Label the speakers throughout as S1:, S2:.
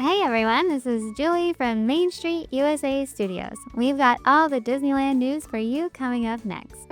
S1: Hey everyone, this is Julie from Main Street USA Studios. We've got all the Disneyland news for you coming up next.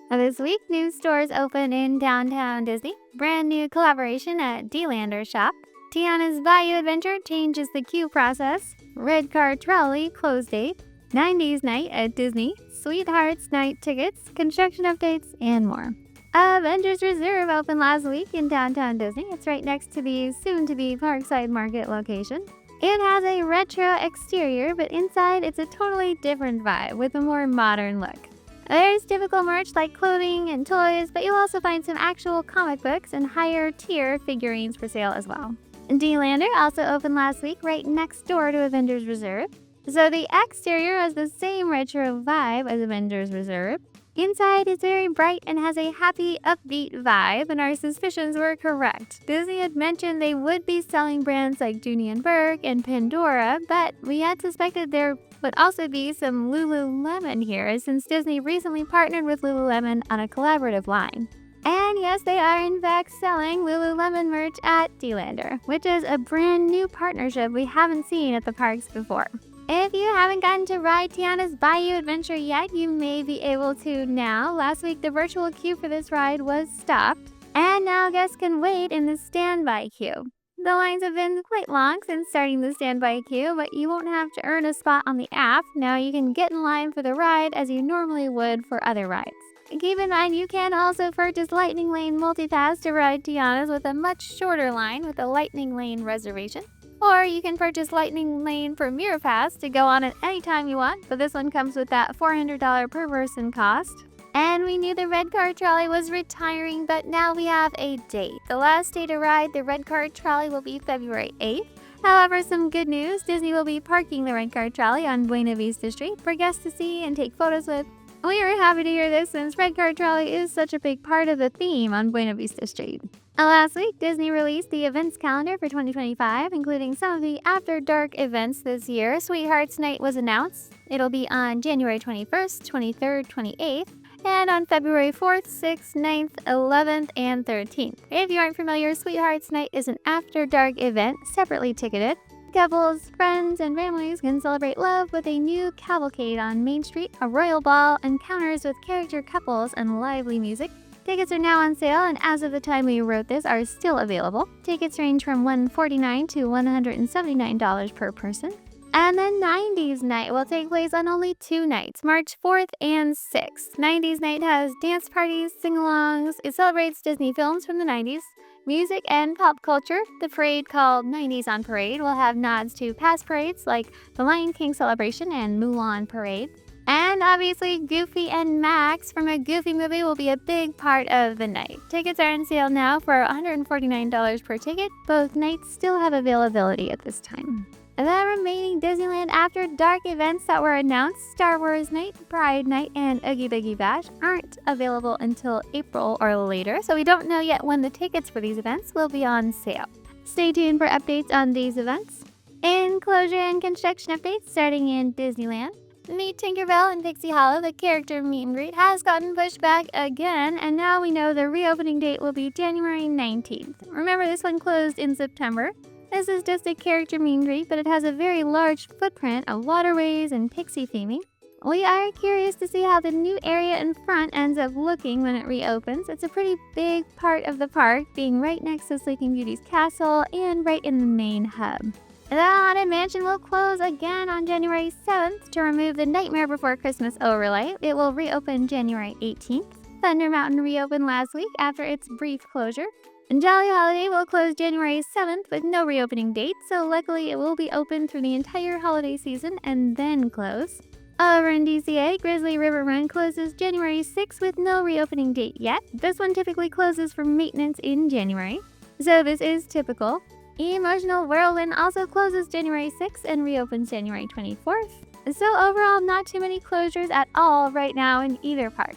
S1: This week, new stores open in downtown Disney. Brand new collaboration at D-Lander Shop. Tiana's Bayou Adventure changes the queue process. Red Car Trolley close date. 90s Nite at Disney. Sweethearts Nite tickets, construction updates, and more. Avengers Reserve opened last week in downtown Disney. It's right next to the soon-to-be Parkside Market location. It has a retro exterior, but inside it's a totally different vibe with a more modern look. There's typical merch like clothing and toys, but you'll also find some actual comic books and higher tier figurines for sale as well. D-Lander also opened last week right next door to Avengers Reserve. So the exterior has the same retro vibe as Avengers Reserve. Inside is very bright and has a happy, upbeat vibe, and our suspicions were correct. Disney had mentioned they would be selling brands like Dooney & Bourke and Pandora, but we had suspected there would also be some Lululemon here, since Disney recently partnered with Lululemon on a collaborative line. And yes, they are in fact selling Lululemon merch at D-Lander, which is a brand new partnership we haven't seen at the parks before. If you haven't gotten to ride Tiana's Bayou Adventure yet, you may be able to now. Last week, the virtual queue for this ride was stopped, and now guests can wait in the standby queue. The lines have been quite long since starting the standby queue, but you won't have to earn a spot on the app. Now you can get in line for the ride as you normally would for other rides. Keep in mind, you can also purchase Lightning Lane Multipass to ride Tiana's with a much shorter line with a Lightning Lane reservation. Or you can purchase Lightning Lane Premier Pass to go on it anytime you want, but this one comes with that $400 per person cost. And we knew the Red Car Trolley was retiring, but now we have a date. The last day to ride the Red Car Trolley will be February 8th. However, some good news, Disney will be parking the Red Car Trolley on Buena Vista Street for guests to see and take photos with. We are happy to hear this since Red Car Trolley is such a big part of the theme on Buena Vista Street. Last week, Disney released the events calendar for 2025, including some of the After Dark events this year. Sweethearts Night was announced. It'll be on January 21st, 23rd, 28th, and on February 4th, 6th, 9th, 11th, and 13th. If you aren't familiar, Sweethearts Night is an After Dark event, separately ticketed. Couples, friends, and families can celebrate love with a new cavalcade on Main Street, a royal ball, encounters with character couples, and lively music. Tickets are now on sale, and as of the time we wrote this, are still available. Tickets range from $149 to $179 per person. And the 90s Night will take place on only 2 nights, March 4th and 6th. 90s Night has dance parties, sing-alongs. It celebrates Disney films from the 90s, music, and pop culture. The parade, called 90s on Parade, will have nods to past parades like the Lion King Celebration and Mulan Parade. And obviously, Goofy and Max from a Goofy movie will be a big part of the night. Tickets are on sale now for $149 per ticket. Both nights still have availability at this time. The remaining Disneyland After Dark events that were announced, Star Wars Night, Pride Night, and Oogie Boogie Bash, aren't available until April or later, so we don't know yet when the tickets for these events will be on sale. Stay tuned for updates on these events. Enclosure and construction updates starting in Disneyland. Meet Tinkerbell and Pixie Hollow, the character meet and greet, has gotten pushed back again, and now we know the reopening date will be January 19th. Remember, this one closed in September. This is just a character meet and greet, but it has a very large footprint of waterways and pixie theming. We are curious to see how the new area in front ends up looking when it reopens. It's a pretty big part of the park, being right next to Sleeping Beauty's castle and right in the main hub. The Haunted Mansion will close again on January 7th to remove the Nightmare Before Christmas overlay. It will reopen January 18th. Thunder Mountain reopened last week after its brief closure. And Jolly Holiday will close January 7th with no reopening date, so luckily it will be open through the entire holiday season and then close. Over in DCA, Grizzly River Run closes January 6th with no reopening date yet. This one typically closes for maintenance in January, so this is typical. Emotional Whirlwind also closes January 6th and reopens January 24th. So overall, not too many closures at all right now in either park.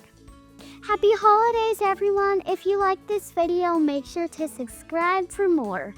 S2: Happy holidays, everyone! If you like this video, make sure to subscribe for more.